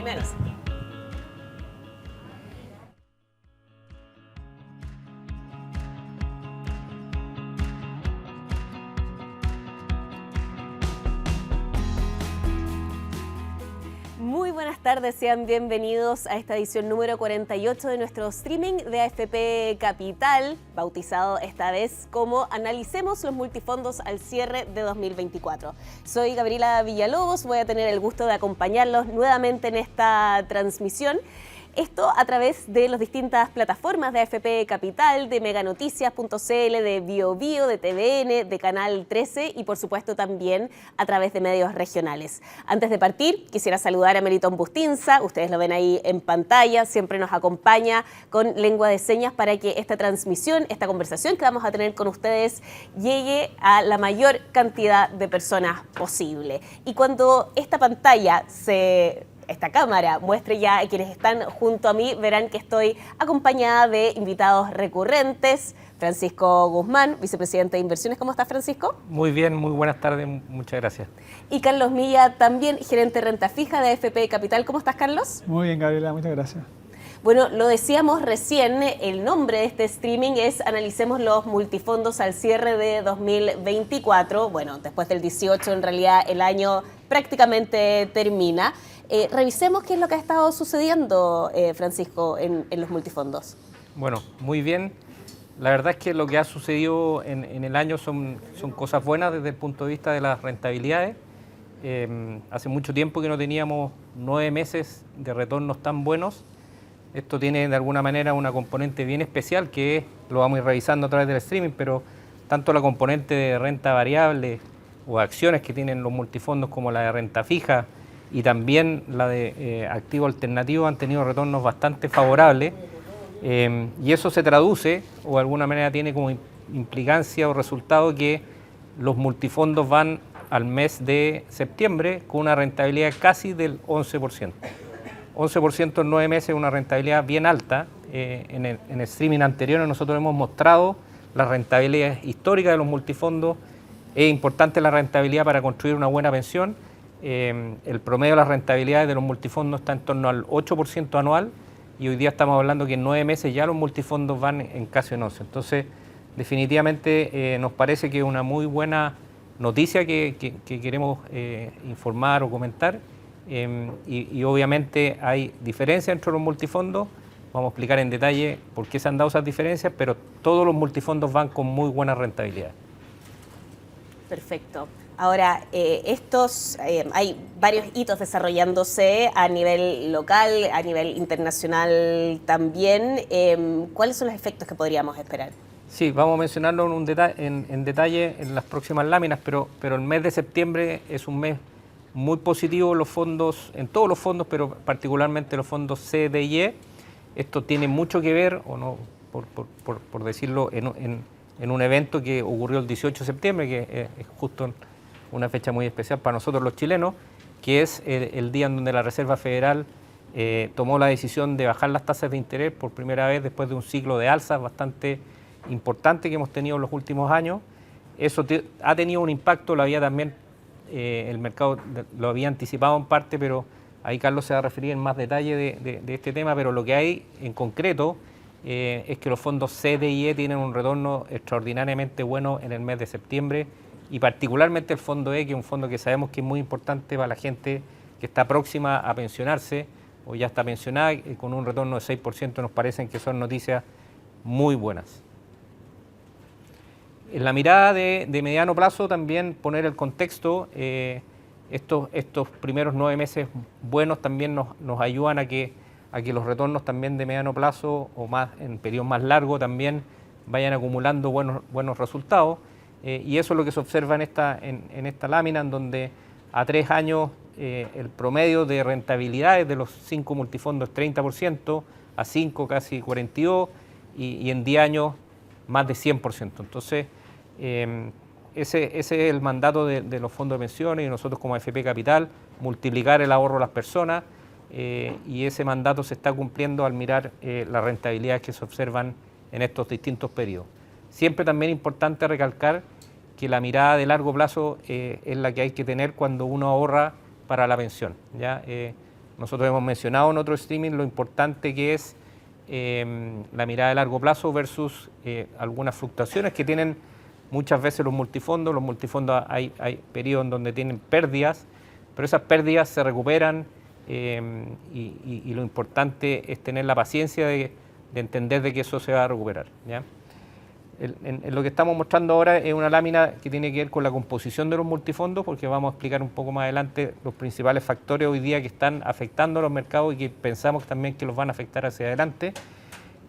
me avisa. Muy buenas tardes, sean bienvenidos a esta edición número 48 de nuestro streaming de AFP Capital, bautizado esta vez como Analicemos los multifondos al cierre de 2024. Soy Gabriela Villalobos, voy a tener el gusto de acompañarlos nuevamente en esta transmisión. Esto a través de las distintas plataformas de AFP Capital, de meganoticias.cl, de BioBio, de TVN, de Canal 13 y por supuesto también a través de medios regionales. Antes de partir, quisiera saludar a Melitón Bustinza, ustedes lo ven ahí en pantalla, siempre nos acompaña con lengua de señas para que esta transmisión, esta conversación que vamos a tener con ustedes llegue a la mayor cantidad de personas posible. Y cuando esta cámara muestre ya a quienes están junto a mí, verán que estoy acompañada de invitados recurrentes. Francisco Guzmán, vicepresidente de Inversiones. ¿Cómo estás, Francisco? Muy bien, muy buenas tardes, muchas gracias. Y Carlos Milla, también gerente de renta fija de AFP Capital. ¿Cómo estás, Carlos? Muy bien, Gabriela, muchas gracias. Bueno, lo decíamos recién, el nombre de este streaming es Analicemos los multifondos al cierre de 2024. Bueno, después del 18 en realidad el año prácticamente termina. Revisemos qué es lo que ha estado sucediendo, Francisco, en los multifondos. Bueno, muy bien. La verdad es que lo que ha sucedido en el año son cosas buenas desde el punto de vista de las rentabilidades. Hace mucho tiempo que no teníamos 9 meses de retornos tan buenos. Esto tiene de alguna manera una componente bien especial que lo vamos a ir revisando a través del streaming, pero tanto la componente de renta variable o acciones que tienen los multifondos como la de renta fija y también la de activo alternativo han tenido retornos bastante favorables y eso se traduce o de alguna manera tiene como implicancia o resultado que los multifondos van al mes de septiembre con una rentabilidad casi del 11%. 11% en 9 meses es una rentabilidad bien alta. En el streaming anterior nosotros hemos mostrado las rentabilidades históricas de los multifondos. Es importante la rentabilidad para construir una buena pensión. El promedio de las rentabilidades de los multifondos está en torno al 8% anual y hoy día estamos hablando que en 9 meses ya los multifondos van en casi un 11%. Entonces, definitivamente nos parece que es una muy buena noticia que queremos informar o comentar. Y obviamente hay diferencias entre los multifondos, vamos a explicar en detalle por qué se han dado esas diferencias, pero todos los multifondos van con muy buena rentabilidad. Perfecto. Ahora, hay varios hitos desarrollándose a nivel local, a nivel internacional también. ¿Cuáles son los efectos que podríamos esperar? Sí, vamos a mencionarlo en detalle en las próximas láminas, pero el mes de septiembre es un mes muy positivo en los fondos, en todos los fondos, pero particularmente los fondos C, D y E. Esto tiene mucho que ver, o no, por decirlo, en un evento que ocurrió el 18 de septiembre, que es justo una fecha muy especial para nosotros los chilenos, que es el día en donde la Reserva Federal tomó la decisión de bajar las tasas de interés por primera vez después de un ciclo de alzas bastante importante que hemos tenido en los últimos años. Eso ha tenido un impacto, lo había también el mercado lo había anticipado en parte, pero ahí Carlos se va a referir en más detalle de este tema, pero lo que hay en concreto es que los fondos C, D y E tienen un retorno extraordinariamente bueno en el mes de septiembre y particularmente el fondo E, que es un fondo que sabemos que es muy importante para la gente que está próxima a pensionarse o ya está pensionada, con un retorno de 6%, nos parecen que son noticias muy buenas. En la mirada de mediano plazo también poner el contexto, estos primeros 9 meses buenos también nos ayudan a que los retornos también de mediano plazo o más en periodos más largos también vayan acumulando buenos resultados y eso es lo que se observa en esta lámina, en donde a 3 años el promedio de rentabilidades de los 5 multifondos es 30%, a 5 casi 42% y en 10 años más de 100%. Entonces, ese es el mandato de los fondos de pensiones y nosotros como AFP Capital, multiplicar el ahorro de las personas y ese mandato se está cumpliendo al mirar las rentabilidades que se observan en estos distintos periodos. Siempre también es importante recalcar que la mirada de largo plazo es la que hay que tener cuando uno ahorra para la pensión, ¿ya? nosotros hemos mencionado en otro streaming lo importante que es la mirada de largo plazo versus algunas fluctuaciones que tienen muchas veces los multifondos. Los multifondos hay periodos en donde tienen pérdidas, pero esas pérdidas se recuperan y lo importante es tener la paciencia de entender de que eso se va a recuperar, ¿ya? En lo que estamos mostrando ahora es una lámina que tiene que ver con la composición de los multifondos, porque vamos a explicar un poco más adelante los principales factores hoy día que están afectando a los mercados y que pensamos también que los van a afectar hacia adelante.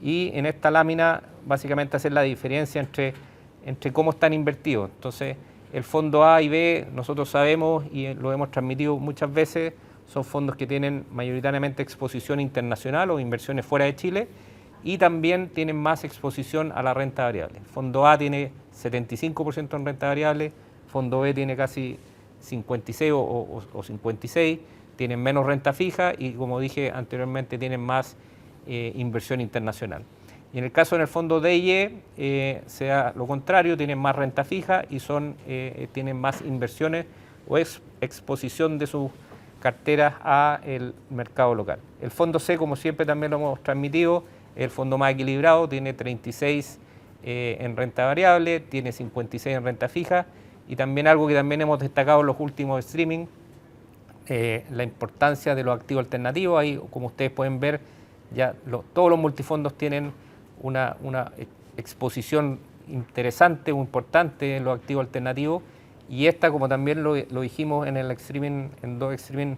Y en esta lámina básicamente hacer la diferencia entre cómo están invertidos. Entonces, el fondo A y B, nosotros sabemos y lo hemos transmitido muchas veces, son fondos que tienen mayoritariamente exposición internacional o inversiones fuera de Chile, y también tienen más exposición a la renta variable. Fondo A tiene 75% en renta variable, Fondo B tiene casi 56 o 56, tienen menos renta fija y, como dije anteriormente, tienen más inversión internacional. Y en el caso del fondo D y E, sea lo contrario, tienen más renta fija y tienen más inversiones o exposición de sus carteras al mercado local. El fondo C, como siempre también lo hemos transmitido, el fondo más equilibrado, tiene 36 en renta variable, tiene 56 en renta fija, y también algo que también hemos destacado en los últimos streaming, la importancia de los activos alternativos. Ahí, como ustedes pueden ver, ya todos los multifondos tienen una exposición interesante o importante en los activos alternativos, y esta, como también lo dijimos en el streaming, en 2 streaming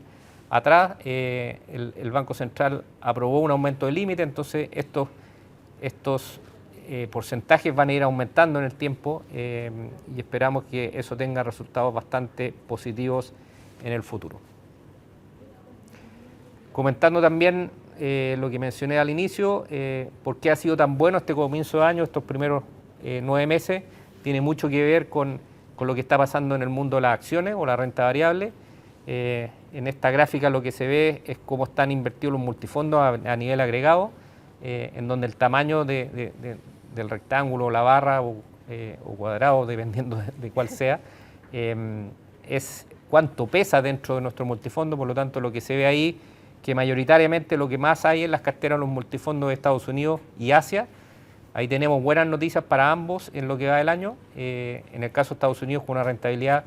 atrás, el Banco Central aprobó un aumento de límite, entonces estos porcentajes van a ir aumentando en el tiempo y esperamos que eso tenga resultados bastante positivos en el futuro. Comentando también lo que mencioné al inicio, por qué ha sido tan bueno este comienzo de año, estos primeros 9 meses, tiene mucho que ver con lo que está pasando en el mundo de las acciones o la renta variable. En esta gráfica lo que se ve es cómo están invertidos los multifondos a nivel agregado, en donde el tamaño del rectángulo, la barra o cuadrado, dependiendo de cuál sea, es cuánto pesa dentro de nuestro multifondo. Por lo tanto, lo que se ve ahí, que mayoritariamente lo que más hay en las carteras de los multifondos de Estados Unidos y Asia. Ahí tenemos buenas noticias para ambos en lo que va del año. En el caso de Estados Unidos, con una rentabilidad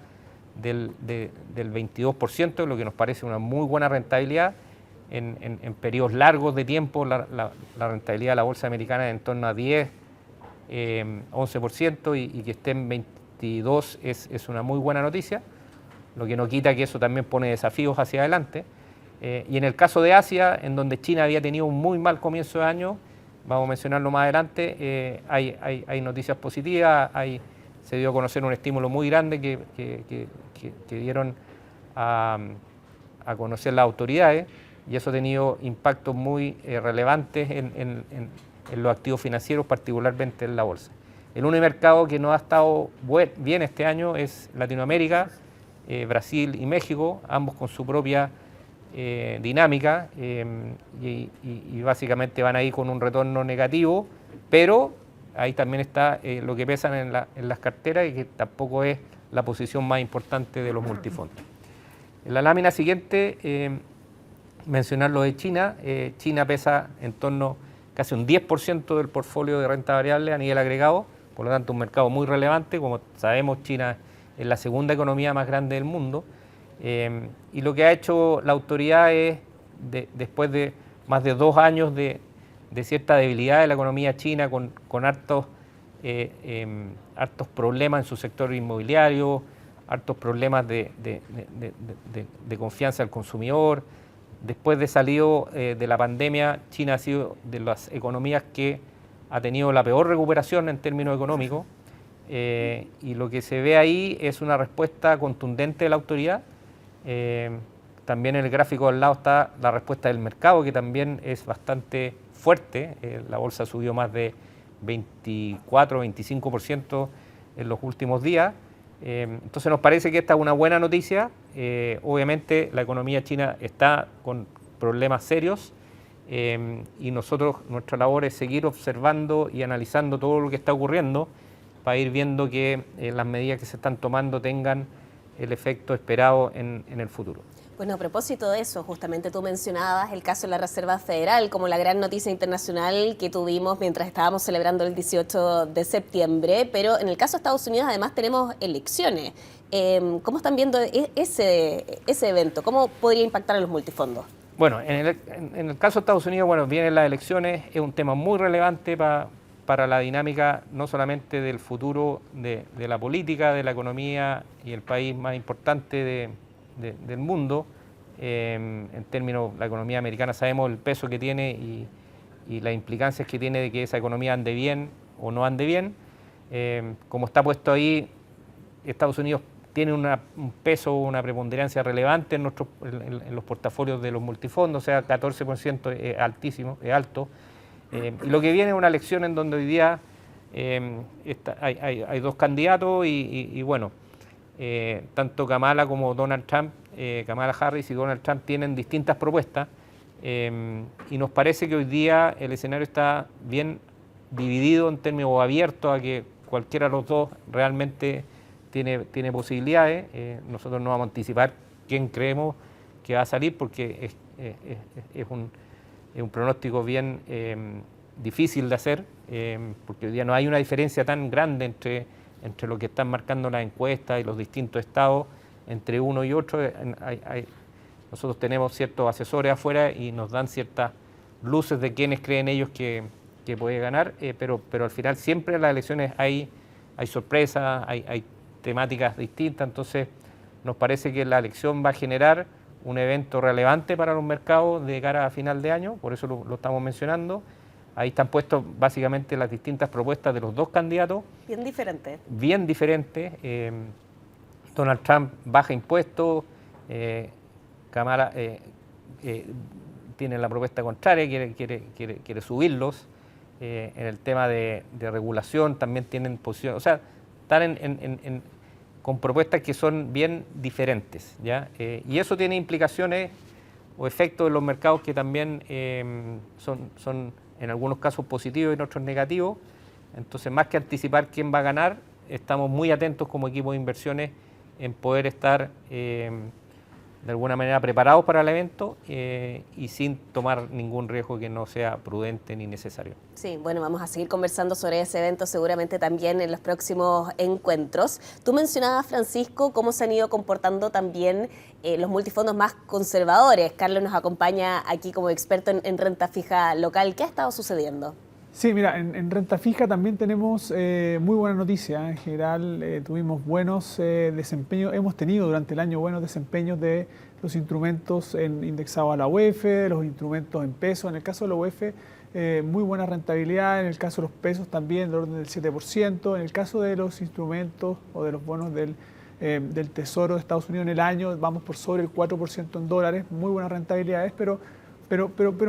del 22%, lo que nos parece una muy buena rentabilidad. En periodos largos de tiempo, la rentabilidad de la bolsa americana es en torno a 10, 11%, y que esté en 22 es una muy buena noticia, lo que no quita que eso también pone desafíos hacia adelante. Y en el caso de Asia, en donde China había tenido un muy mal comienzo de año, vamos a mencionarlo más adelante, hay noticias positivas, se dio a conocer un estímulo muy grande que dieron a conocer las autoridades, y eso ha tenido impactos muy relevantes en los activos financieros, particularmente en la bolsa. El único mercado que no ha estado bien este año es Latinoamérica, Brasil y México, ambos con su propia dinámica, y básicamente van ahí con un retorno negativo, pero ahí también está lo que pesan en las carteras, y que tampoco es la posición más importante de los multifondos. En la lámina siguiente, mencionar lo de China. China pesa en torno casi un 10% del portfolio de renta variable a nivel agregado, por lo tanto un mercado muy relevante. Como sabemos, China es la segunda economía más grande del mundo, y lo que ha hecho la autoridad es, después de más de 2 años de cierta debilidad de la economía china, con hartos problemas en su sector inmobiliario, hartos problemas de confianza del consumidor. Después de salido de la pandemia, China ha sido de las economías que ha tenido la peor recuperación en términos económicos, y lo que se ve ahí es una respuesta contundente de la autoridad. También en el gráfico al lado está la respuesta del mercado, que también es bastante fuerte. La bolsa subió más de 24-25% en los últimos días. Entonces nos parece que esta es una buena noticia. Obviamente la economía china está con problemas serios, y nuestra labor es seguir observando y analizando todo lo que está ocurriendo para ir viendo que las medidas que se están tomando tengan el efecto esperado en el futuro. Bueno, a propósito de eso, justamente tú mencionabas el caso de la Reserva Federal como la gran noticia internacional que tuvimos mientras estábamos celebrando el 18 de septiembre, pero en el caso de Estados Unidos además tenemos elecciones. ¿Cómo están viendo ese evento? ¿Cómo podría impactar a los multifondos? Bueno, en el caso de Estados Unidos, bueno, vienen las elecciones, es un tema muy relevante para la dinámica no solamente del futuro de la política, de la economía y el país más importante del mundo. En términos, la economía americana sabemos el peso que tiene y las implicancias que tiene de que esa economía ande bien o no ande bien. Como está puesto ahí, Estados Unidos tiene un peso, una preponderancia relevante en los portafolios de los multifondos, o sea, 14% es altísimo, es alto. Y lo que viene es una elección en donde hoy día hay dos candidatos y bueno, tanto Kamala como Donald Trump, Kamala Harris y Donald Trump tienen distintas propuestas y nos parece que hoy día el escenario está bien dividido en términos o abierto a que cualquiera de los dos realmente tiene posibilidades. Nosotros no vamos a anticipar quién creemos que va a salir porque es un pronóstico bien difícil de hacer, porque hoy día no hay una diferencia tan grande entre lo que están marcando las encuestas y los distintos estados, entre uno y otro. Nosotros tenemos ciertos asesores afuera y nos dan ciertas luces de quiénes creen ellos que puede ganar, pero al final siempre en las elecciones hay sorpresas, hay temáticas distintas, entonces nos parece que la elección va a generar un evento relevante para los mercados de cara a final de año, por eso lo estamos mencionando. Ahí están puestos básicamente las distintas propuestas de los dos candidatos. Bien diferentes. Bien diferentes. Donald Trump baja impuestos, Kamala tiene la propuesta contraria, quiere subirlos. En el tema de regulación también tienen posición, o sea, están con propuestas que son bien diferentes, ¿ya? Y eso tiene implicaciones o efectos en los mercados que también son en algunos casos positivos y en otros negativos. Entonces, más que anticipar quién va a ganar, estamos muy atentos como equipo de inversiones en poder estar de alguna manera preparados para el evento y sin tomar ningún riesgo que no sea prudente ni necesario. Sí, bueno, vamos a seguir conversando sobre ese evento seguramente también en los próximos encuentros. Tú mencionabas, Francisco, cómo se han ido comportando también los multifondos más conservadores. Carlos nos acompaña aquí como experto en renta fija local. ¿Qué ha estado sucediendo? Sí, mira, en renta fija también tenemos muy buena noticia. En general tuvimos buenos desempeños, hemos tenido durante el año buenos desempeños de los instrumentos indexados a la UEF, de los instrumentos en pesos. En el caso de la UEF, muy buena rentabilidad. En el caso de los pesos también del orden del 7%. En el caso de los instrumentos o de los bonos del Tesoro de Estados Unidos en el año, vamos por sobre el 4% en dólares. Muy buenas rentabilidades, pero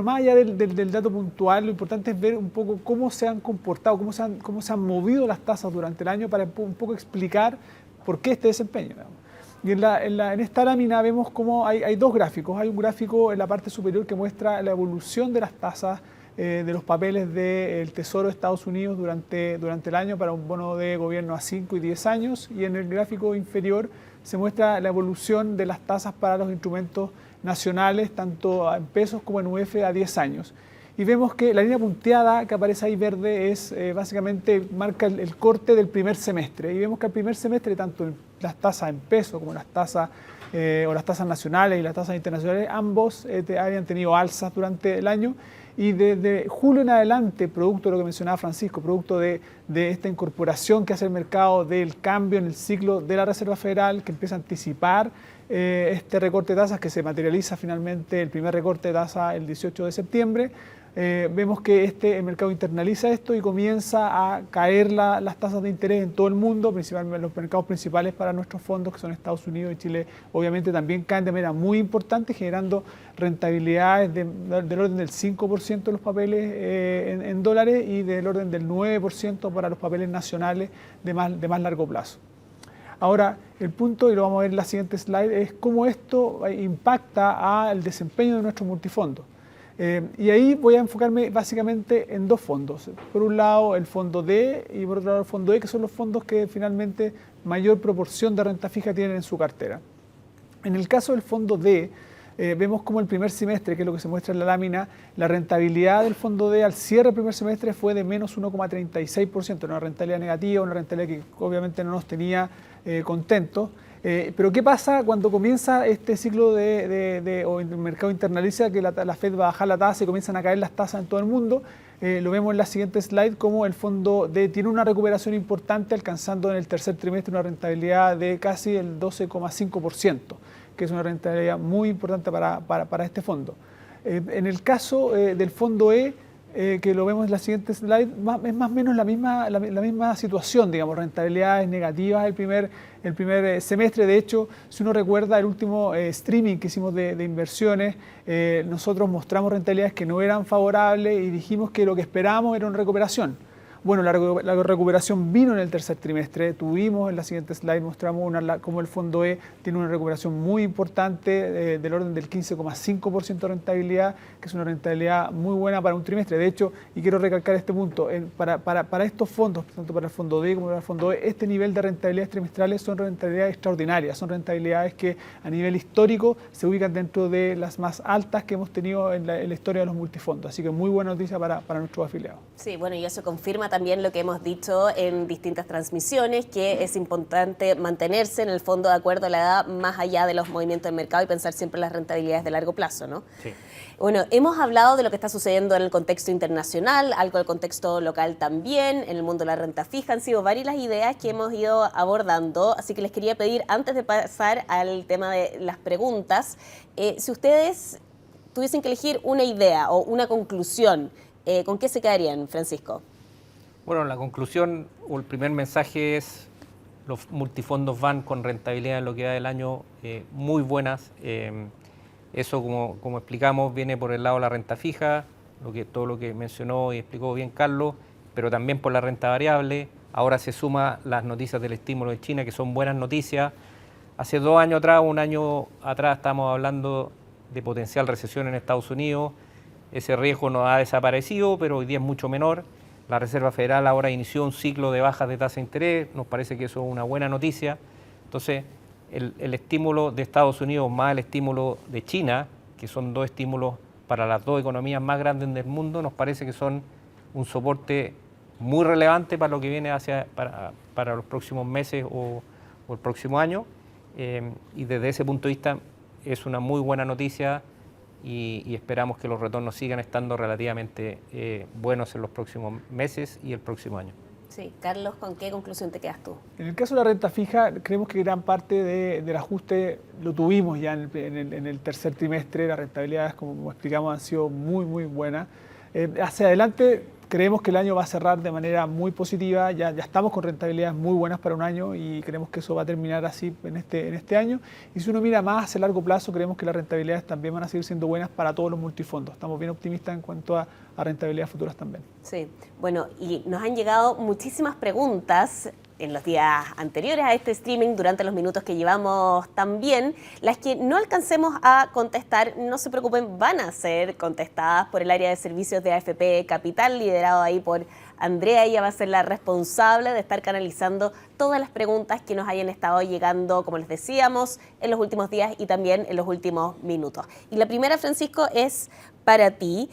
más allá del dato puntual, lo importante es ver un poco cómo se han comportado, cómo se han movido las tasas durante el año para un poco explicar por qué este desempeño. Y en esta lámina vemos cómo hay dos gráficos. Hay un gráfico en la parte superior que muestra la evolución de las tasas de los papeles del Tesoro de Estados Unidos durante el año para un bono de gobierno a 5 y 10 años. Y en el gráfico inferior se muestra la evolución de las tasas para los instrumentos nacionales, tanto en pesos como en UF a 10 años. Y vemos que la línea punteada que aparece ahí verde es básicamente marca el corte del primer semestre. Y vemos que el primer semestre, tanto en las tasas en pesos como las tasas o las tasas nacionales y las tasas internacionales, ambos habían tenido alzas durante el año. Y desde julio en adelante, producto de lo que mencionaba Francisco, producto de esta incorporación que hace el mercado del cambio en el ciclo de la Reserva Federal, que empieza a anticipar este recorte de tasas que se materializa finalmente, el primer recorte de tasa el 18 de septiembre, vemos que el mercado internaliza esto y comienza a caer las tasas de interés en todo el mundo, principalmente en los mercados principales para nuestros fondos, que son Estados Unidos y Chile. Obviamente también caen de manera muy importante, generando rentabilidades del orden del 5% de los papeles en dólares y del orden del 9% para los papeles nacionales de más largo plazo. Ahora, el punto, y lo vamos a ver en la siguiente slide, es cómo esto impacta al desempeño de nuestros multifondos. Y ahí voy a enfocarme básicamente en dos fondos. Por un lado el fondo D y por otro lado el fondo E, que son los fondos que finalmente mayor proporción de renta fija tienen en su cartera. En el caso del fondo D, vemos como el primer semestre, que es lo que se muestra en la lámina, la rentabilidad del fondo D al cierre del primer semestre fue de menos 1,36%, una rentabilidad negativa, una rentabilidad que obviamente no nos tenía contentos. Pero ¿qué pasa cuando comienza este ciclo o el mercado internaliza que la Fed va a bajar la tasa y comienzan a caer las tasas en todo el mundo? Lo vemos en la siguiente slide, como el fondo D tiene una recuperación importante, alcanzando en el tercer trimestre una rentabilidad de casi el 12,5%, que es una rentabilidad muy importante para este fondo. En el caso del fondo E, que lo vemos en la siguiente slide, es más o menos la misma situación, digamos, rentabilidades negativas el primer semestre. De hecho, si uno recuerda el último streaming que hicimos de inversiones, nosotros mostramos rentabilidades que no eran favorables y dijimos que lo que esperábamos era una recuperación. Bueno, la recuperación vino en el tercer trimestre. Tuvimos, en la siguiente slide mostramos cómo el fondo E tiene una recuperación muy importante del orden del 15,5% de rentabilidad, que es una rentabilidad muy buena para un trimestre. De hecho, y quiero recalcar este punto, para estos fondos, tanto para el fondo D como para el fondo E, este nivel de rentabilidades trimestrales son rentabilidades extraordinarias, son rentabilidades que a nivel histórico se ubican dentro de las más altas que hemos tenido en la historia de los multifondos. Así que muy buena noticia para nuestros afiliados. Sí, bueno, y eso confirma también lo que hemos dicho en distintas transmisiones, que es importante mantenerse en el fondo de acuerdo a la edad más allá de los movimientos del mercado y pensar siempre en las rentabilidades de largo plazo, ¿no? Sí. Bueno, hemos hablado de lo que está sucediendo en el contexto internacional, algo del contexto local también, en el mundo de la renta fija. Han sido varias las ideas que hemos ido abordando, así que les quería pedir, antes de pasar al tema de las preguntas, si ustedes tuviesen que elegir una idea o una conclusión, ¿con qué se quedarían, Francisco? Bueno, la conclusión o el primer mensaje es: los multifondos van con rentabilidad en lo que va del año muy buenas. Eso, como explicamos, viene por el lado de la renta fija, todo lo que mencionó y explicó bien Carlos, pero también por la renta variable. Ahora se suma las noticias del estímulo de China, que son buenas noticias. Hace 2 años atrás, 1 año atrás, estábamos hablando de potencial recesión en Estados Unidos. Ese riesgo no ha desaparecido, pero hoy día es mucho menor. La Reserva Federal ahora inició un ciclo de bajas de tasa de interés, nos parece que eso es una buena noticia. Entonces, el estímulo de Estados Unidos más el estímulo de China, que son 2 estímulos para las 2 economías más grandes del mundo, nos parece que son un soporte muy relevante para lo que viene para los próximos meses o el próximo año. Y desde ese punto de vista es una muy buena noticia. Y esperamos que los retornos sigan estando relativamente buenos en los próximos meses y el próximo año. Sí, Carlos, ¿con qué conclusión te quedas tú? En el caso de la renta fija, creemos que gran parte del ajuste lo tuvimos ya en el tercer trimestre. Las rentabilidades, como explicamos, han sido muy, muy buenas. Hacia adelante, creemos que el año va a cerrar de manera muy positiva. Ya estamos con rentabilidades muy buenas para un año y creemos que eso va a terminar así en este año. Y si uno mira más hacia largo plazo, creemos que las rentabilidades también van a seguir siendo buenas para todos los multifondos. Estamos bien optimistas en cuanto a rentabilidades futuras también. Sí, bueno, y nos han llegado muchísimas preguntas en los días anteriores a este streaming, durante los minutos que llevamos también. Las que no alcancemos a contestar, no se preocupen, van a ser contestadas por el área de servicios de AFP Capital, liderado ahí por Andrea. Ella va a ser la responsable de estar canalizando todas las preguntas que nos hayan estado llegando, como les decíamos, en los últimos días y también en los últimos minutos. Y la primera, Francisco, es para ti.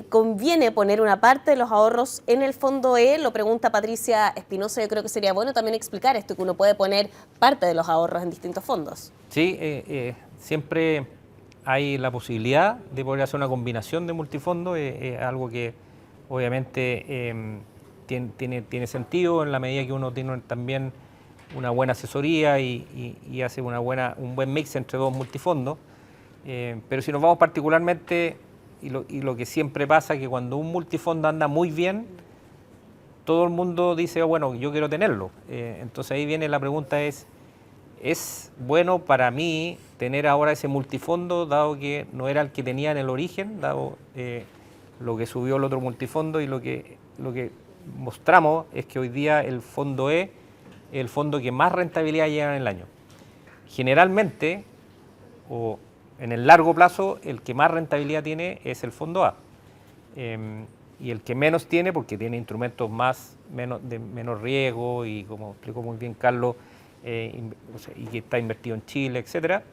¿Conviene poner una parte de los ahorros en el fondo E? Lo pregunta Patricia Espinosa. Yo creo que sería bueno también explicar esto, que uno puede poner parte de los ahorros en distintos fondos. Sí, siempre hay la posibilidad de poder hacer una combinación de multifondos. Algo que obviamente tiene sentido en la medida que uno tiene también una buena asesoría y hace un buen mix entre 2 multifondos. Pero si nos vamos particularmente, y lo que siempre pasa, que cuando un multifondo anda muy bien, todo el mundo dice, bueno, yo quiero tenerlo. Entonces ahí viene la pregunta, ¿es bueno para mí tener ahora ese multifondo, dado que no era el que tenía en el origen, dado lo que subió el otro multifondo? Y lo que mostramos es que hoy día el fondo E es el fondo que más rentabilidad lleva en el año. Generalmente, o en el largo plazo, el que más rentabilidad tiene es el fondo A. Y el que menos tiene, porque tiene instrumentos de menor riesgo, y como explicó muy bien Carlos, y que está invertido en Chile, etcétera,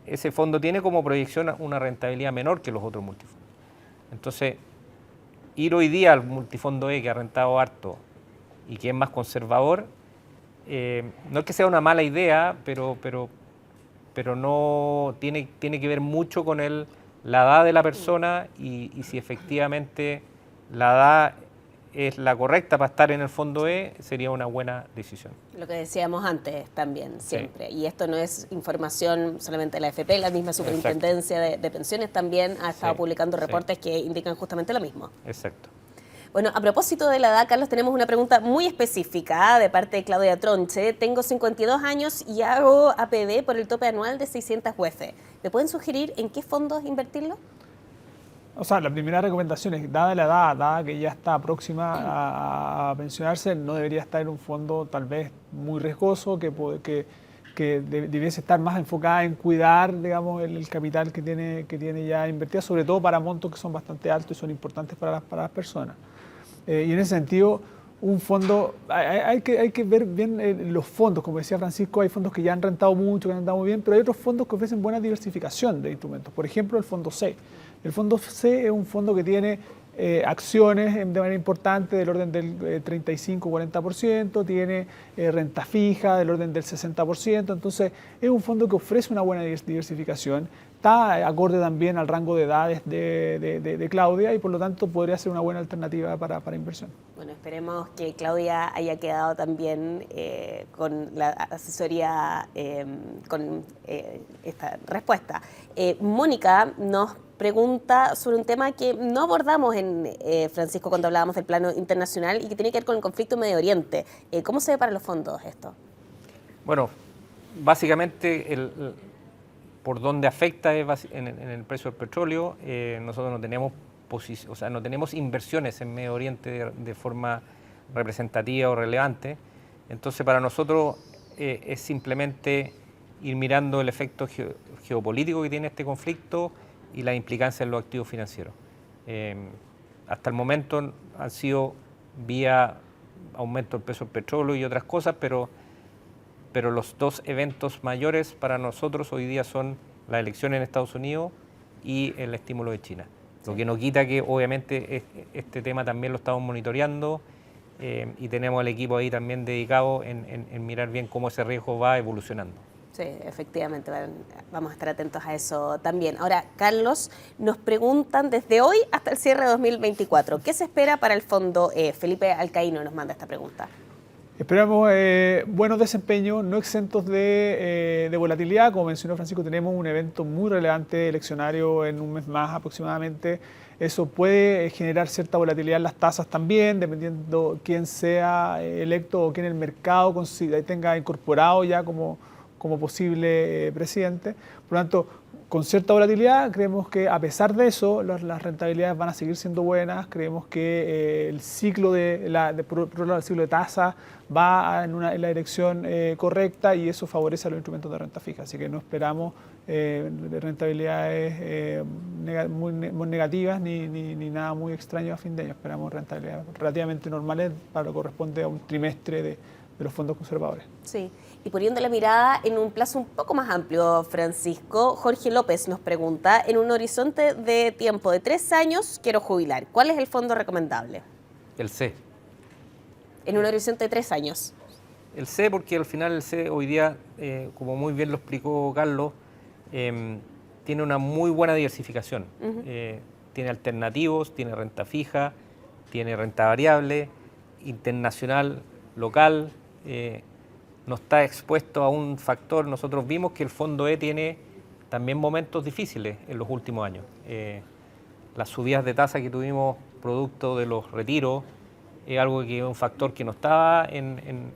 ese fondo tiene como proyección una rentabilidad menor que los otros multifondos. Entonces, ir hoy día al multifondo E, que ha rentado harto y que es más conservador, no es que sea una mala idea, pero no tiene que ver mucho con la edad de la persona y si efectivamente la edad es la correcta para estar en el fondo E, sería una buena decisión. Lo que decíamos antes también, siempre. Sí. Y esto no es información solamente de la AFP, la misma Superintendencia de Pensiones también ha estado publicando reportes que indican justamente lo mismo. Exacto. Bueno, a propósito de la edad, Carlos, tenemos una pregunta muy específica de parte de Claudia Tronche. Tengo 52 años y hago APB por el tope anual de 600 UF. ¿Me pueden sugerir en qué fondos invertirlo? O sea, la primera recomendación es, dada la edad, dada que ya está próxima a pensionarse, no debería estar en un fondo tal vez muy riesgoso, que debiese estar más enfocada en cuidar, digamos, el capital que tiene ya invertido, sobre todo para montos que son bastante altos y son importantes para las personas. Y en ese sentido, un fondo, hay que ver bien los fondos, como decía Francisco, hay fondos que ya han rentado mucho, que han rentado muy bien, pero hay otros fondos que ofrecen buena diversificación de instrumentos. Por ejemplo, el fondo C. El fondo C es un fondo que tiene acciones de manera importante del orden del 35-40%, tiene renta fija del orden del 60%, entonces es un fondo que ofrece una buena diversificación, está acorde también al rango de edades de Claudia y por lo tanto podría ser una buena alternativa para inversión. Bueno, esperemos que Claudia haya quedado también con la asesoría, con esta respuesta. Mónica nos pregunta sobre un tema que no abordamos Francisco, cuando hablábamos del plano internacional y que tiene que ver con el conflicto en Medio Oriente. ¿Cómo se ve para los fondos esto? Bueno, básicamente por donde afecta es en el precio del petróleo. Nosotros no tenemos inversiones en Medio Oriente de forma representativa o relevante. Entonces, para nosotros es simplemente ir mirando el efecto geopolítico que tiene este conflicto y la implicancia en los activos financieros. Hasta el momento han sido vía aumento del precio del petróleo y otras cosas, pero los dos eventos mayores para nosotros hoy día son la elección en Estados Unidos y el estímulo de China. Lo que no quita que obviamente este tema también lo estamos monitoreando y tenemos el equipo ahí también dedicado en mirar bien cómo ese riesgo va evolucionando. Sí, efectivamente, vamos a estar atentos a eso también. Ahora, Carlos, nos preguntan desde hoy hasta el cierre de 2024, ¿qué se espera para el fondo E? Felipe Alcaíno nos manda esta pregunta. Esperamos buenos desempeños, no exentos de volatilidad. Como mencionó Francisco, tenemos un evento muy relevante eleccionario en un mes más aproximadamente. Eso puede generar cierta volatilidad en las tasas también, dependiendo quién sea electo o quién el mercado tenga incorporado ya como posible presidente. Por lo tanto, con cierta volatilidad, creemos que a pesar de eso, las rentabilidades van a seguir siendo buenas. Creemos que el ciclo el ciclo de tasa va en la dirección correcta y eso favorece a los instrumentos de renta fija. Así que no esperamos rentabilidades muy negativas ni nada muy extraño a fin de año. Esperamos rentabilidades relativamente normales para lo que corresponde a un trimestre de los fondos conservadores. Sí, y poniendo la mirada en un plazo un poco más amplio, Francisco, Jorge López nos pregunta, en un horizonte de tiempo de 3 años quiero jubilar, ¿cuál es el fondo recomendable? El C. En un horizonte de 3 años. El C, porque al final el C hoy día, como muy bien lo explicó Carlos, tiene una muy buena diversificación. Tiene alternativos, tiene renta fija, tiene renta variable, internacional, local, no está expuesto a un factor. Nosotros vimos que el fondo E tiene también momentos difíciles en los últimos años. Las subidas de tasa que tuvimos producto de los retiros es algo que es un factor que no estaba en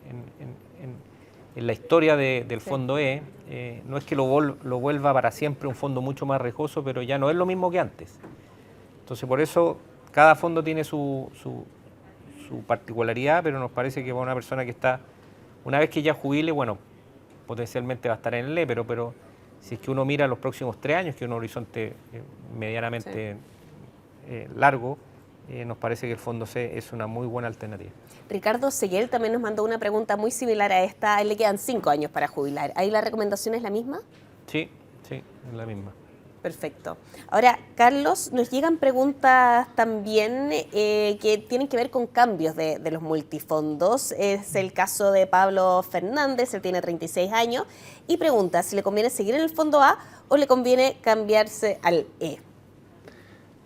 la historia del fondo E. No es que lo vuelva para siempre un fondo mucho más riesgoso, pero ya no es lo mismo que antes. Entonces, por eso cada fondo tiene su particularidad, pero nos parece que para una persona que está, una vez que ya jubile, bueno, potencialmente va a estar en el E, pero si es que uno mira los próximos 3 años, que es un horizonte medianamente largo, nos parece que el fondo C es una muy buena alternativa. Ricardo Seguel también nos mandó una pregunta muy similar a esta. A él le quedan 5 años para jubilar. ¿Ahí la recomendación es la misma? Sí, es la misma. Perfecto. Ahora, Carlos, nos llegan preguntas también que tienen que ver con cambios de los multifondos. Es el caso de Pablo Fernández, él tiene 36 años, y pregunta si le conviene seguir en el fondo A o le conviene cambiarse al E.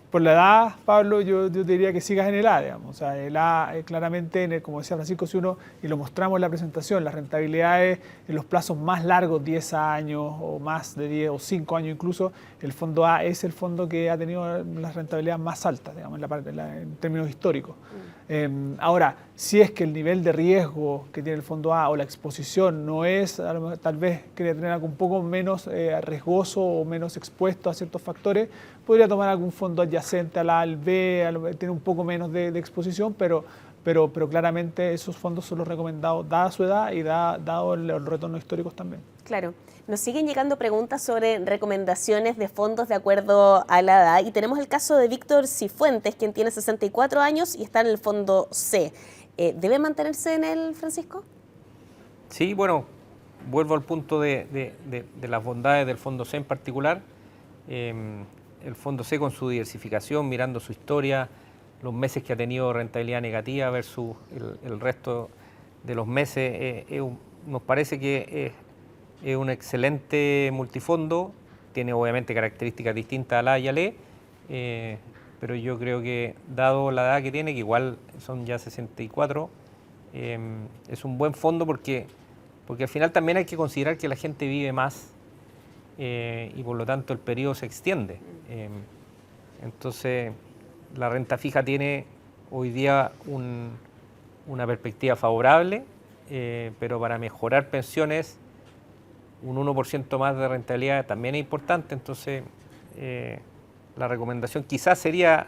Por la edad, Pablo, yo te diría que sigas en el A, digamos. O sea, el A claramente, como decía Francisco, si uno, y lo mostramos en la presentación, las rentabilidades en los plazos más largos, 10 años o más de 10 o 5 años incluso, el fondo A es el fondo que ha tenido las rentabilidades más altas, digamos, en términos históricos. Ahora, si es que el nivel de riesgo que tiene el fondo A o la exposición no es, tal vez quería tener algo un poco menos riesgoso o menos expuesto a ciertos factores, podría tomar algún fondo adyacente al A, al B, tiene un poco menos de exposición, pero claramente esos fondos son los recomendados dada su edad y dado los retornos históricos también. Claro. Nos siguen llegando preguntas sobre recomendaciones de fondos de acuerdo a la edad y tenemos el caso de Víctor Cifuentes, quien tiene 64 años y está en el fondo C. ¿Debe mantenerse en él, Francisco? Sí, bueno, vuelvo al punto de las bondades del fondo C en particular. El fondo C con su diversificación, mirando su historia, los meses que ha tenido rentabilidad negativa versus el resto de los meses, nos parece que es un excelente multifondo, tiene obviamente características distintas al A y al E, pero yo creo que dado la edad que tiene, que igual son ya 64, es un buen fondo porque al final también hay que considerar que la gente vive más y por lo tanto el periodo se extiende. Entonces la renta fija tiene hoy día una perspectiva favorable, pero para mejorar pensiones un 1% más de rentabilidad también es importante, entonces la recomendación quizás sería,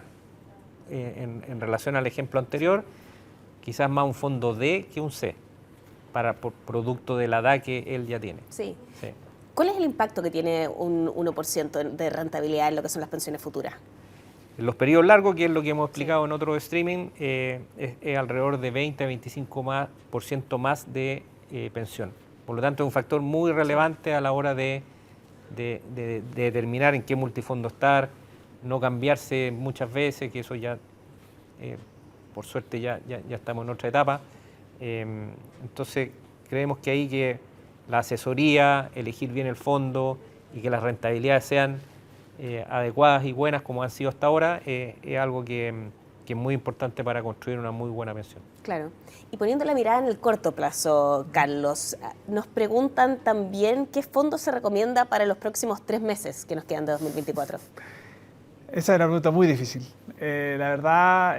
en relación al ejemplo anterior, quizás más un fondo D que un C, por producto de la edad que él ya tiene. Sí. ¿Cuál es el impacto que tiene un 1% de rentabilidad en lo que son las pensiones futuras? En los periodos largos, que es lo que hemos explicado en otro streaming, es alrededor de 20 a 25% más de pensión. Por lo tanto, es un factor muy relevante a la hora de determinar en qué multifondo estar, no cambiarse muchas veces, que eso ya, por suerte, ya estamos en otra etapa. Entonces, creemos que ahí que la asesoría, elegir bien el fondo y que las rentabilidades sean adecuadas y buenas como han sido hasta ahora, es algo que es muy importante para construir una muy buena pensión. Claro. Y poniendo la mirada en el corto plazo, Carlos, nos preguntan también qué fondo se recomienda para los próximos 3 meses que nos quedan de 2024. Esa es una pregunta muy difícil. La verdad,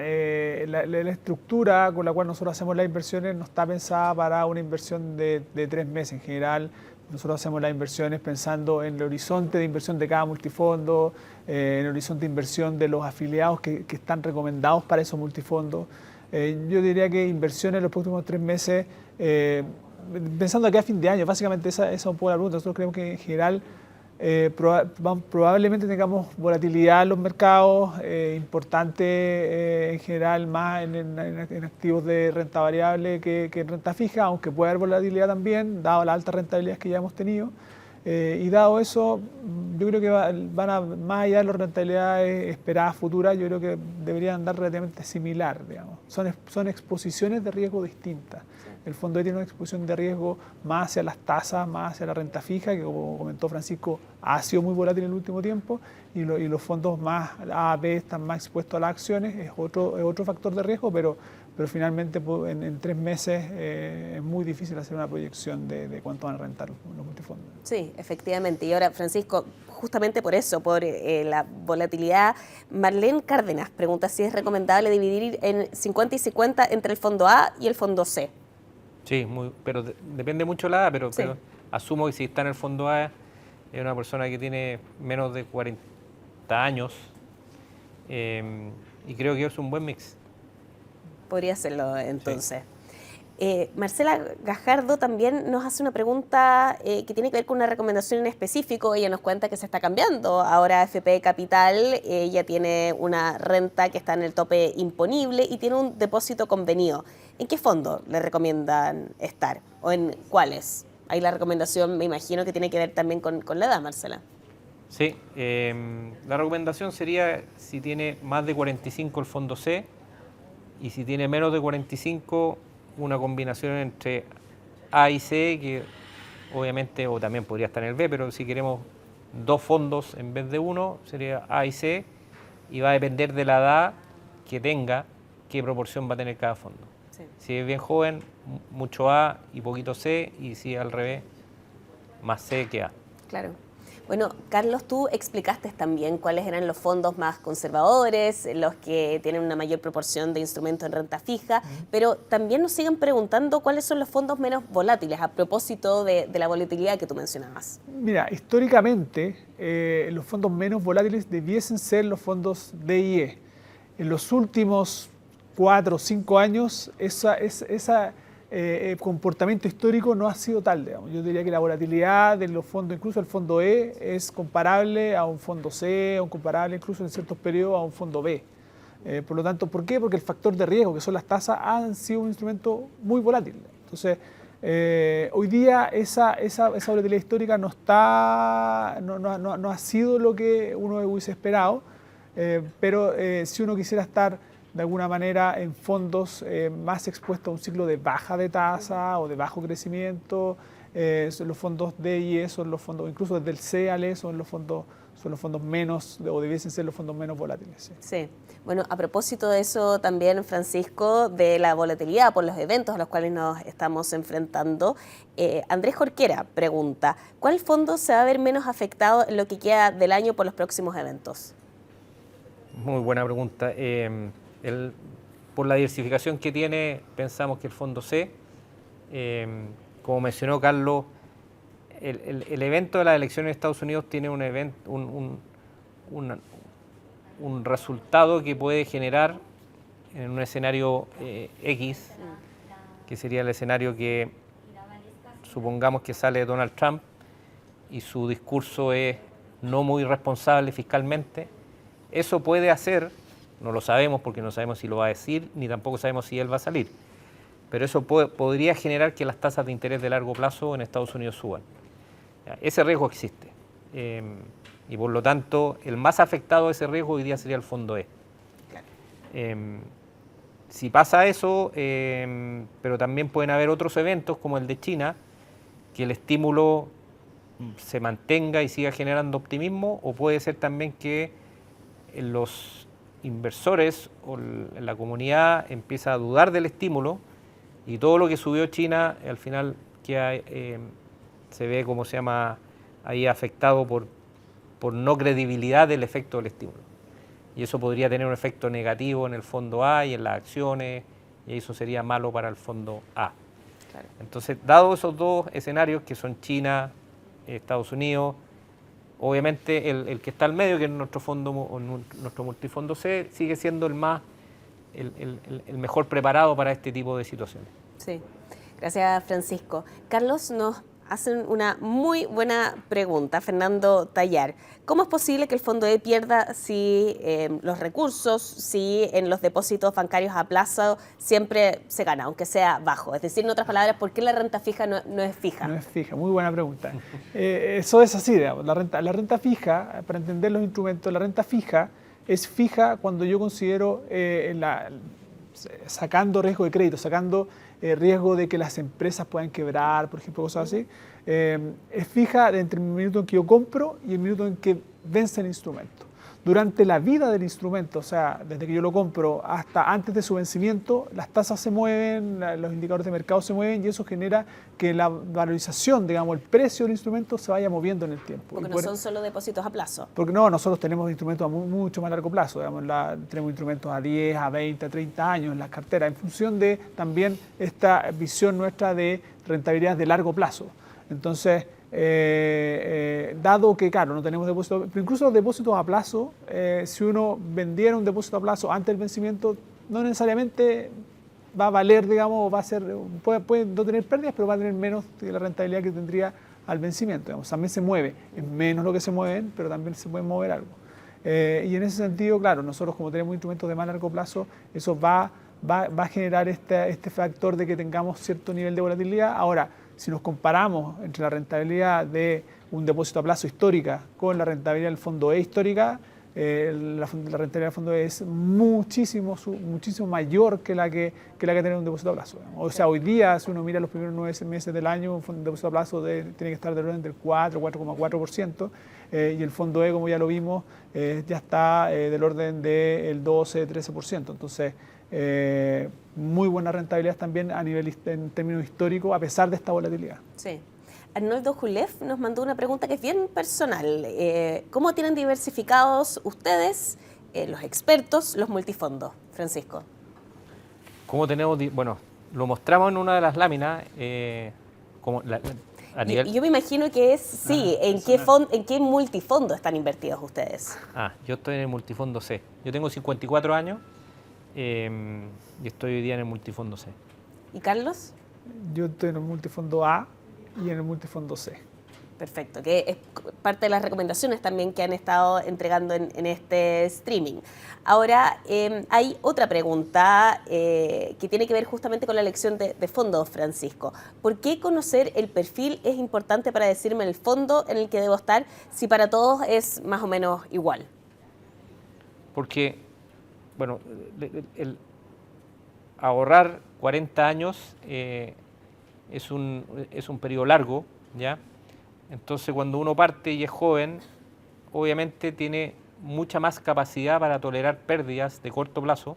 la estructura con la cual nosotros hacemos las inversiones no está pensada para una inversión de 3 meses. En general, nosotros hacemos las inversiones pensando en el horizonte de inversión de cada multifondo, en el horizonte de inversión de los afiliados que están recomendados para esos multifondos. Yo diría que inversiones en los próximos 3 meses, pensando aquí a fin de año, básicamente esa es un poco la pregunta. Nosotros creemos que en general probablemente tengamos volatilidad en los mercados, importante en general más en activos de renta variable que en renta fija, aunque puede haber volatilidad también, dado la alta rentabilidad que ya hemos tenido. Y dado eso, yo creo que van a, más allá de las rentabilidades esperadas futuras, yo creo que deberían andar relativamente similar, digamos. Son exposiciones de riesgo distintas. El fondo E tiene una exposición de riesgo más hacia las tasas, más hacia la renta fija, que como comentó Francisco, ha sido muy volátil en el último tiempo, y los fondos más A, B están más expuestos a las acciones, es otro factor de riesgo, pero finalmente en 3 meses es muy difícil hacer una proyección de cuánto van a rentar los multifondos. Sí, efectivamente. Y ahora, Francisco, justamente por eso, por la volatilidad, Marlene Cárdenas pregunta si es recomendable dividir en 50 y 50 entre el fondo A y el fondo C. Sí, pero depende mucho de la edad, pero asumo que si está en el fondo A es una persona que tiene menos de 40 años y creo que es un buen mix. Podría serlo entonces. Marcela Gajardo también nos hace una pregunta que tiene que ver con una recomendación en específico. Ella nos cuenta que se está cambiando. Ahora AFP Capital, ella tiene una renta que está en el tope imponible y tiene un depósito convenido. ¿En qué fondo le recomiendan estar? ¿O en cuáles? Ahí la recomendación me imagino que tiene que ver también con la edad, Marcela. Sí, la recomendación sería si tiene más de 45 el fondo C y si tiene menos de 45 una combinación entre A y C, que obviamente, o también podría estar en el B, pero si queremos dos fondos en vez de uno, sería A y C, y va a depender de la edad que tenga, qué proporción va a tener cada fondo. Sí. Si es bien joven, mucho A y poquito C, y si al revés, más C que A. Claro. Bueno, Carlos, tú explicaste también cuáles eran los fondos más conservadores, los que tienen una mayor proporción de instrumentos en renta fija, pero también nos siguen preguntando cuáles son los fondos menos volátiles, a propósito de la volatilidad que tú mencionabas. Mira, históricamente los fondos menos volátiles debiesen ser los fondos D y E. En los últimos 4 o 5 años, ese comportamiento histórico no ha sido tal, digamos. Yo diría que la volatilidad de los fondos, incluso el fondo E, es comparable a un fondo C, o comparable incluso en ciertos periodos a un fondo B. Por lo tanto, ¿por qué? Porque el factor de riesgo, que son las tasas, han sido un instrumento muy volátil. Entonces, hoy día esa volatilidad histórica no ha sido lo que uno hubiese esperado, pero si uno quisiera estar de alguna manera en fondos más expuestos a un ciclo de baja de tasa o de bajo crecimiento, son los fondos D y E, son los fondos, incluso desde el C al E, son los fondos menos, o debiesen ser los fondos menos volátiles. Sí. Sí. Bueno, a propósito de eso también, Francisco, de la volatilidad por los eventos a los cuales nos estamos enfrentando, Andrés Jorquera pregunta, ¿cuál fondo se va a ver menos afectado en lo que queda del año por los próximos eventos? Muy buena pregunta. Por la diversificación que tiene, pensamos que el fondo C, como mencionó Carlos, el evento de las elecciones en Estados Unidos tiene un resultado que puede generar en un escenario X, que sería el escenario que supongamos que sale Donald Trump y su discurso es no muy responsable fiscalmente. Eso puede hacer, no lo sabemos porque no sabemos si lo va a decir, ni tampoco sabemos si él va a salir, pero eso podría generar que las tasas de interés de largo plazo en Estados Unidos suban. Ese riesgo existe y por lo tanto el más afectado a ese riesgo hoy día sería el fondo E. Si pasa eso, pero también pueden haber otros eventos como el de China, que el estímulo se mantenga y siga generando optimismo, o puede ser también que los inversores o la comunidad empieza a dudar del estímulo y todo lo que subió China al final se ve, como se llama, ahí afectado por no credibilidad del efecto del estímulo. Y eso podría tener un efecto negativo en el fondo A y en las acciones, y eso sería malo para el fondo A. Claro. Entonces, dado esos dos escenarios que son China, Estados Unidos, obviamente el que está al medio, que es nuestro multifondo C, sigue siendo el mejor preparado para este tipo de situaciones. Sí, gracias Francisco. Carlos, nos hacen una muy buena pregunta, Fernando Tallar. ¿Cómo es posible que el fondo E pierda si los recursos, si en los depósitos bancarios a plazo siempre se gana, aunque sea bajo? Es decir, en otras palabras, ¿por qué la renta fija no es fija? No es fija, muy buena pregunta. Eso es así, digamos. La renta fija, para entender los instrumentos, la renta fija es fija cuando yo considero sacando riesgo de crédito, sacando riesgo de que las empresas puedan quebrar, por ejemplo, cosas así. Es fija entre el minuto en que yo compro y el minuto en que vence el instrumento. Durante la vida del instrumento, o sea, desde que yo lo compro hasta antes de su vencimiento, las tasas se mueven, los indicadores de mercado se mueven y eso genera que la valorización, digamos, el precio del instrumento se vaya moviendo en el tiempo. Porque no son solo depósitos a plazo. Porque no, nosotros tenemos instrumentos a mucho más largo plazo, digamos, tenemos instrumentos a 10, a 20, a 30 años en las carteras, en función de también esta visión nuestra de rentabilidad de largo plazo. Entonces, dado que, claro, no tenemos depósitos, pero incluso los depósitos a plazo, si uno vendiera un depósito a plazo antes del vencimiento, no necesariamente va a valer, digamos, va a ser, puede no tener pérdidas, pero va a tener menos de la rentabilidad que tendría al vencimiento. Digamos. También se mueve, es menos lo que se mueven, pero también se puede mover algo. Y en ese sentido, claro, nosotros como tenemos instrumentos de más largo plazo, eso va a generar este factor de que tengamos cierto nivel de volatilidad. Ahora, si nos comparamos entre la rentabilidad de un depósito a plazo histórica con la rentabilidad del fondo E histórica, la rentabilidad del fondo E es muchísimo mayor que la que tiene un depósito a plazo. O sea, hoy día, si uno mira los primeros 9 meses del año, un depósito a plazo tiene que estar del orden del 4,4%, y el fondo E, como ya lo vimos, ya está del orden del 12-13%. Entonces, muy buena rentabilidad también en términos históricos, a pesar de esta volatilidad. Sí. Arnoldo Julef nos mandó una pregunta que es bien personal. ¿Cómo tienen diversificados ustedes, los expertos, los multifondos? Francisco. ¿Cómo tenemos? Bueno, lo mostramos en una de las láminas. A nivel... Yo me imagino que es, ¿en qué multifondo están invertidos ustedes? Yo estoy en el multifondo C. Yo tengo 54 años y estoy hoy día en el multifondo C. ¿Y Carlos? Yo estoy en el multifondo A y en el multifondo C. Perfecto, que es parte de las recomendaciones también que han estado entregando en este streaming. Ahora, hay otra pregunta que tiene que ver justamente con la elección de fondos, Francisco. ¿Por qué conocer el perfil es importante para decirme el fondo en el que debo estar si para todos es más o menos igual? Porque, bueno, el ahorrar 40 años es un periodo largo, ¿ya? Entonces, cuando uno parte y es joven, obviamente tiene mucha más capacidad para tolerar pérdidas de corto plazo,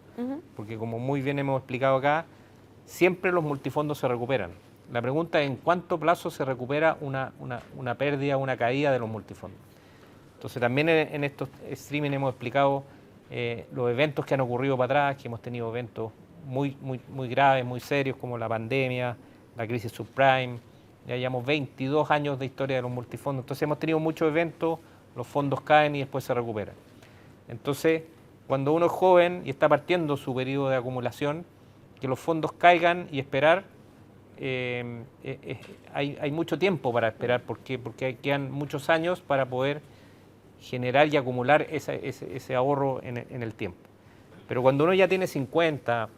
porque como muy bien hemos explicado acá, siempre los multifondos se recuperan. La pregunta es en cuánto plazo se recupera una pérdida, una caída de los multifondos. Entonces, también en estos streaming hemos explicado los eventos que han ocurrido para atrás, que hemos tenido eventos muy graves, muy serios, como la pandemia, la crisis subprime. Ya llevamos 22 años de historia de los multifondos, entonces hemos tenido muchos eventos, los fondos caen y después se recuperan. Entonces, cuando uno es joven y está partiendo su periodo de acumulación, que los fondos caigan y esperar, hay mucho tiempo para esperar, porque quedan muchos años para poder generar y acumular ese ahorro en el tiempo. Pero cuando uno ya tiene 50,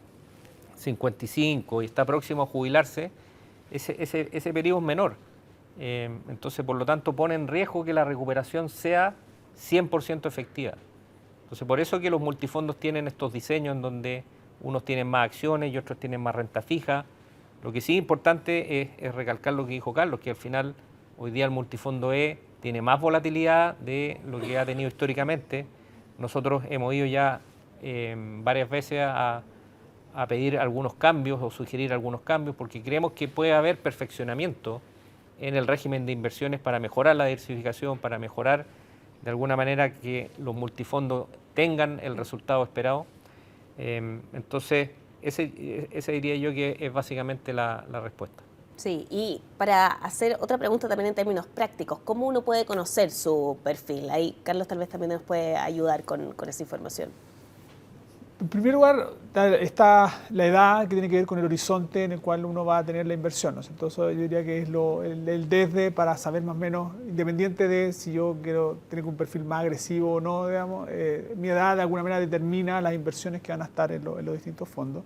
55 y está próximo a jubilarse, ese periodo es menor. Entonces, por lo tanto, pone en riesgo que la recuperación sea 100% efectiva. Entonces, por eso que los multifondos tienen estos diseños en donde unos tienen más acciones y otros tienen más renta fija. Lo que sí es importante es recalcar lo que dijo Carlos, que al final, hoy día el multifondo E tiene más volatilidad de lo que ha tenido históricamente. Nosotros hemos ido ya varias veces a pedir algunos cambios o sugerir algunos cambios porque creemos que puede haber perfeccionamiento en el régimen de inversiones para mejorar la diversificación, para mejorar de alguna manera que los multifondos tengan el resultado esperado. Entonces, ese diría yo que es básicamente la respuesta. Sí, y para hacer otra pregunta también en términos prácticos, ¿cómo uno puede conocer su perfil? Ahí Carlos tal vez también nos puede ayudar con esa información. En primer lugar, está la edad que tiene que ver con el horizonte en el cual uno va a tener la inversión, ¿no? Entonces yo diría que es el desde para saber más o menos, independiente de si yo quiero tener un perfil más agresivo o no, digamos, mi edad de alguna manera determina las inversiones que van a estar en los distintos fondos.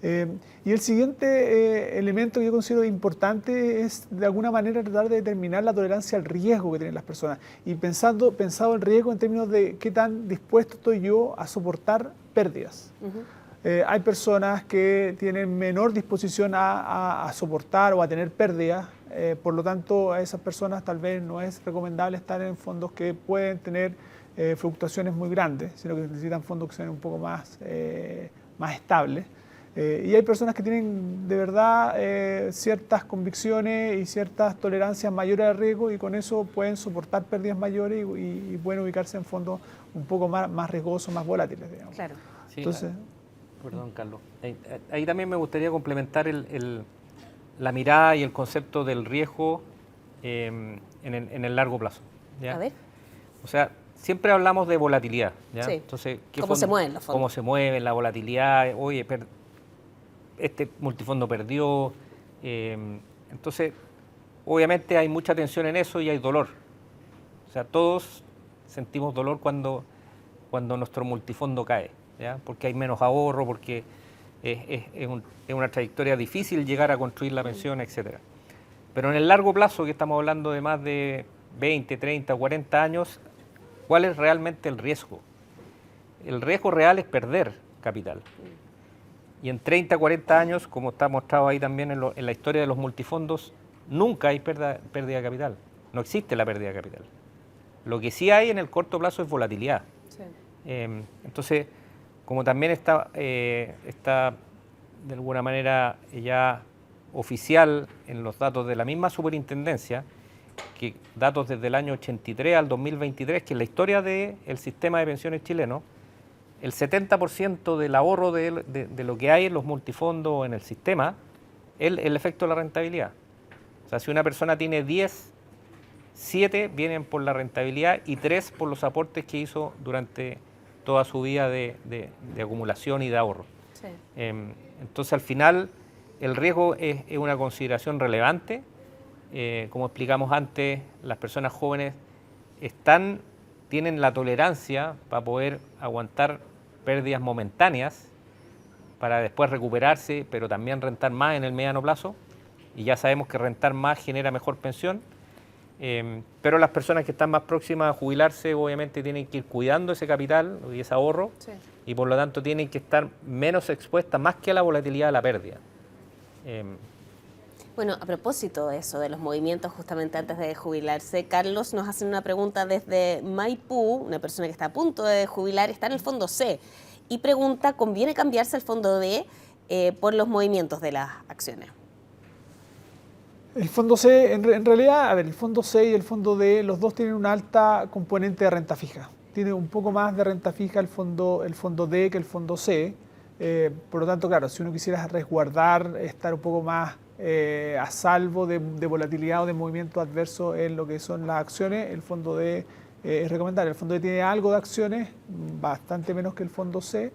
Y el siguiente elemento que yo considero importante es de alguna manera tratar de determinar la tolerancia al riesgo que tienen las personas y pensado el riesgo en términos de qué tan dispuesto estoy yo a soportar pérdidas. Hay personas que tienen menor disposición a soportar o a tener pérdidas, por lo tanto a esas personas tal vez no es recomendable estar en fondos que pueden tener fluctuaciones muy grandes, sino que necesitan fondos que sean un poco más estables. Y hay personas que tienen de verdad ciertas convicciones y ciertas tolerancias mayores al riesgo y con eso pueden soportar pérdidas mayores y pueden ubicarse en fondos un poco más riesgosos, más volátiles, digamos. Claro. Sí, entonces, perdón, Carlos. Ahí también me gustaría complementar la mirada y el concepto del riesgo en el largo plazo, ¿ya? A ver. O sea, siempre hablamos de volatilidad, ¿ya? Sí. Entonces, ¿Cómo se mueven los fondos? Cómo se mueven, la volatilidad. Oye, este multifondo perdió. Entonces, obviamente hay mucha tensión en eso y hay dolor. O sea, todos sentimos dolor cuando nuestro multifondo cae, ¿ya? Porque hay menos ahorro, porque es una trayectoria difícil llegar a construir la pensión, etcétera. Pero en el largo plazo, que estamos hablando de más de 20, 30, 40 años, ¿cuál es realmente el riesgo? El riesgo real es perder capital. Y en 30, 40 años, como está mostrado ahí también en la historia de los multifondos, nunca hay pérdida de capital. No existe la pérdida de capital. Lo que sí hay en el corto plazo es volatilidad. Sí. Entonces, como también está de alguna manera ya oficial en los datos de la misma superintendencia, que datos desde el año 83 al 2023, que en la historia del sistema de pensiones chileno, el 70% del ahorro de lo que hay en los multifondos o en el sistema es el efecto de la rentabilidad. O sea, si una persona tiene 10, 7 vienen por la rentabilidad y 3 por los aportes que hizo durante toda su vida de acumulación y de ahorro. Sí. Entonces, al final, el riesgo es una consideración relevante. Como explicamos antes, las personas jóvenes tienen la tolerancia para poder aguantar pérdidas momentáneas para después recuperarse, pero también rentar más en el mediano plazo. Y ya sabemos que rentar más genera mejor pensión. Pero las personas que están más próximas a jubilarse obviamente tienen que ir cuidando ese capital y ese ahorro, sí, y por lo tanto tienen que estar menos expuestas más que a la volatilidad de la pérdida. Bueno, a propósito de eso, de los movimientos justamente antes de jubilarse, Carlos nos hace una pregunta desde Maipú, una persona que está a punto de jubilar, está en el fondo C, y pregunta, ¿conviene cambiarse al fondo D por los movimientos de las acciones? El fondo C, en realidad, a ver, el fondo C y el fondo D, los dos tienen una alta componente de renta fija. Tiene un poco más de renta fija el fondo D que el fondo C. Por lo tanto, claro, si uno quisiera resguardar, estar un poco más a salvo de volatilidad o de movimiento adverso en lo que son las acciones, el fondo D es recomendable. El fondo D tiene algo de acciones, bastante menos que el fondo C,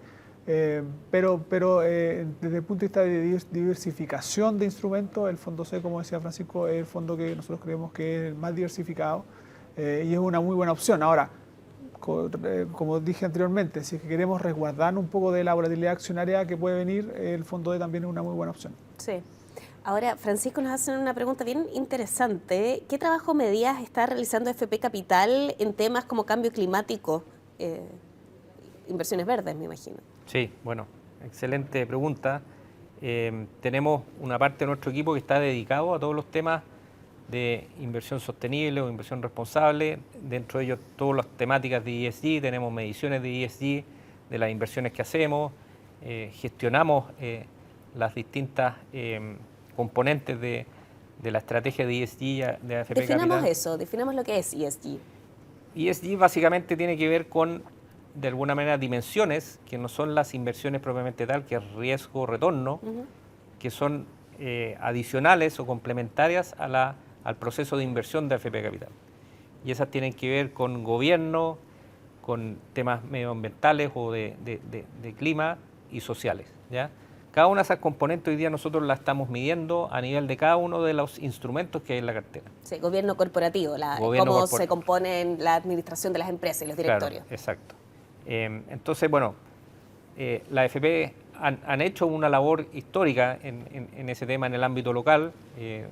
pero desde el punto de vista de diversificación de instrumentos, el fondo C, como decía Francisco, es el fondo que nosotros creemos que es el más diversificado y es una muy buena opción. Ahora, como dije anteriormente, si es que queremos resguardar un poco de la volatilidad accionaria que puede venir, el fondo D también es una muy buena opción. Sí. Ahora, Francisco, nos hacen una pregunta bien interesante. ¿Qué trabajo medidas está realizando FP Capital en temas como cambio climático? Inversiones verdes, me imagino. Sí, bueno, excelente pregunta. Tenemos una parte de nuestro equipo que está dedicado a todos los temas de inversión sostenible o inversión responsable. Dentro de ellos, todas las temáticas de ESG, tenemos mediciones de ESG, de las inversiones que hacemos, gestionamos las distintas componentes de la estrategia de ESG de AFP Capital. Definamos eso, definamos lo que es ESG. ESG básicamente tiene que ver con, de alguna manera, dimensiones que no son las inversiones propiamente tal, que es riesgo-retorno, que son adicionales o complementarias al proceso de inversión de AFP Capital. Y esas tienen que ver con gobierno, con temas medioambientales o de clima y sociales, ¿ya? Cada una de esas componentes hoy día nosotros la estamos midiendo a nivel de cada uno de los instrumentos que hay en la cartera. Sí, gobierno corporativo, cómo se compone la administración de las empresas y los directorios. Claro, exacto. Entonces, bueno, la AFP han hecho una labor histórica en ese tema en el ámbito local.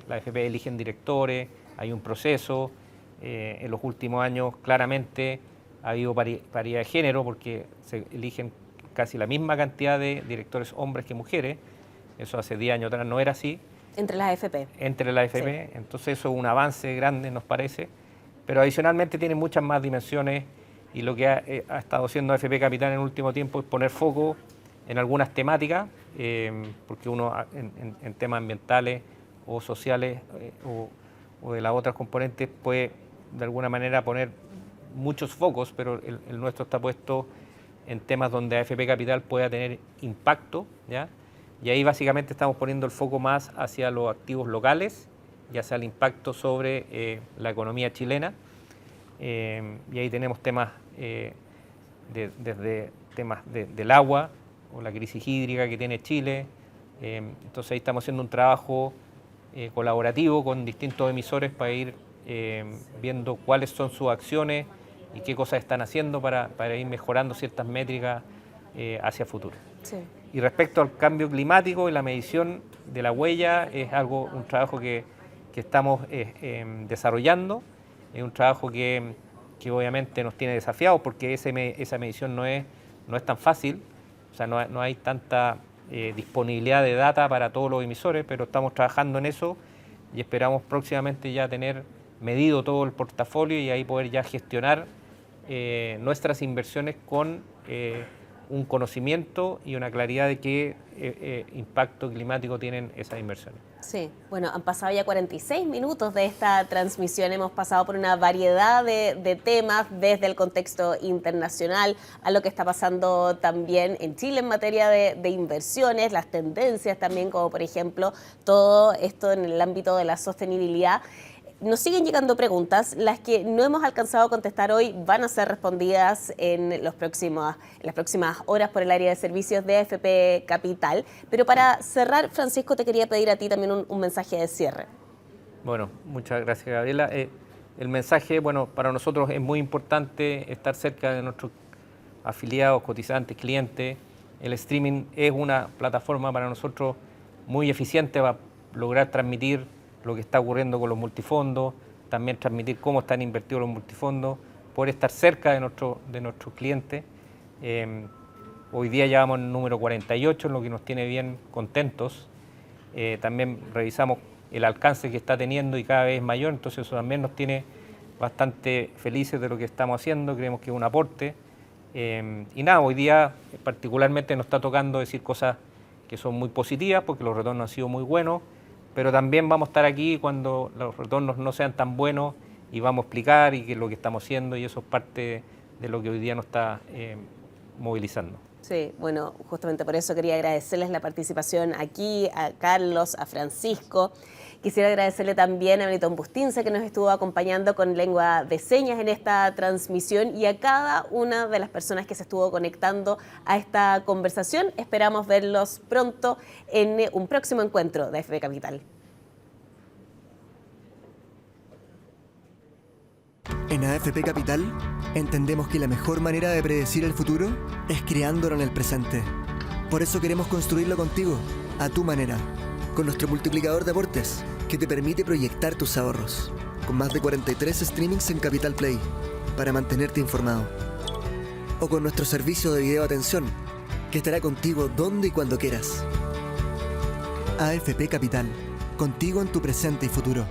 La AFP eligen directores, hay un proceso. En los últimos años, claramente, ha habido paridad de género porque se eligen casi la misma cantidad de directores hombres que mujeres. Eso hace 10 años atrás no era así. Entre las AFP. Entre las AFP. Sí. Entonces eso es un avance grande, nos parece. Pero adicionalmente tiene muchas más dimensiones y lo que ha estado haciendo AFP Capital en el último tiempo es poner foco en algunas temáticas, porque uno en temas ambientales o sociales o de las otras componentes puede de alguna manera poner muchos focos, pero el nuestro está puesto en temas donde AFP Capital pueda tener impacto, ¿ya? Y ahí básicamente estamos poniendo el foco más hacia los activos locales, ya sea el impacto sobre la economía chilena, y ahí tenemos temas desde temas del agua o la crisis hídrica que tiene Chile, Entonces ahí estamos haciendo un trabajo colaborativo con distintos emisores para ir viendo cuáles son sus acciones y qué cosas están haciendo para ir mejorando ciertas métricas hacia futuro. Sí. Y respecto al cambio climático y la medición de la huella, es un trabajo que estamos desarrollando, es un trabajo que obviamente nos tiene desafiados porque esa medición no es tan fácil, o sea, no hay tanta disponibilidad de data para todos los emisores, pero estamos trabajando en eso y esperamos próximamente ya tener medido todo el portafolio y ahí poder ya gestionar nuestras inversiones con un conocimiento y una claridad de qué impacto climático tienen esas inversiones. Sí, bueno, han pasado ya 46 minutos de esta transmisión, hemos pasado por una variedad de temas, desde el contexto internacional a lo que está pasando también en Chile en materia de inversiones, las tendencias también, como por ejemplo todo esto en el ámbito de la sostenibilidad. Nos siguen llegando preguntas, las que no hemos alcanzado a contestar hoy van a ser respondidas en las próximas horas por el área de servicios de AFP Capital. Pero para cerrar, Francisco, te quería pedir a ti también un mensaje de cierre. Bueno, muchas gracias, Gabriela. El mensaje, bueno, para nosotros es muy importante estar cerca de nuestros afiliados, cotizantes, clientes. El streaming es una plataforma para nosotros muy eficiente para lograr transmitir lo que está ocurriendo con los multifondos, también transmitir cómo están invertidos los multifondos, poder estar cerca de nuestros clientes. Hoy día llevamos el número 48, en lo que nos tiene bien contentos. También revisamos el alcance que está teniendo y cada vez es mayor, entonces eso también nos tiene bastante felices de lo que estamos haciendo, creemos que es un aporte. Y nada, hoy día particularmente nos está tocando decir cosas que son muy positivas porque los retornos han sido muy buenos, pero también vamos a estar aquí cuando los retornos no sean tan buenos y vamos a explicar y qué es lo que estamos haciendo y eso es parte de lo que hoy día nos está movilizando. Sí, bueno, justamente por eso quería agradecerles la participación aquí, a Carlos, a Francisco. Quisiera agradecerle también a Melitón Bustinza, que nos estuvo acompañando con lengua de señas en esta transmisión, y a cada una de las personas que se estuvo conectando a esta conversación. Esperamos verlos pronto en un próximo encuentro de AFP Capital. En AFP Capital entendemos que la mejor manera de predecir el futuro es creándolo en el presente. Por eso queremos construirlo contigo, a tu manera, con nuestro multiplicador de aportes, que te permite proyectar tus ahorros, con más de 43 streamings en Capital Play, para mantenerte informado. O con nuestro servicio de video atención, que estará contigo donde y cuando quieras. AFP Capital, contigo en tu presente y futuro.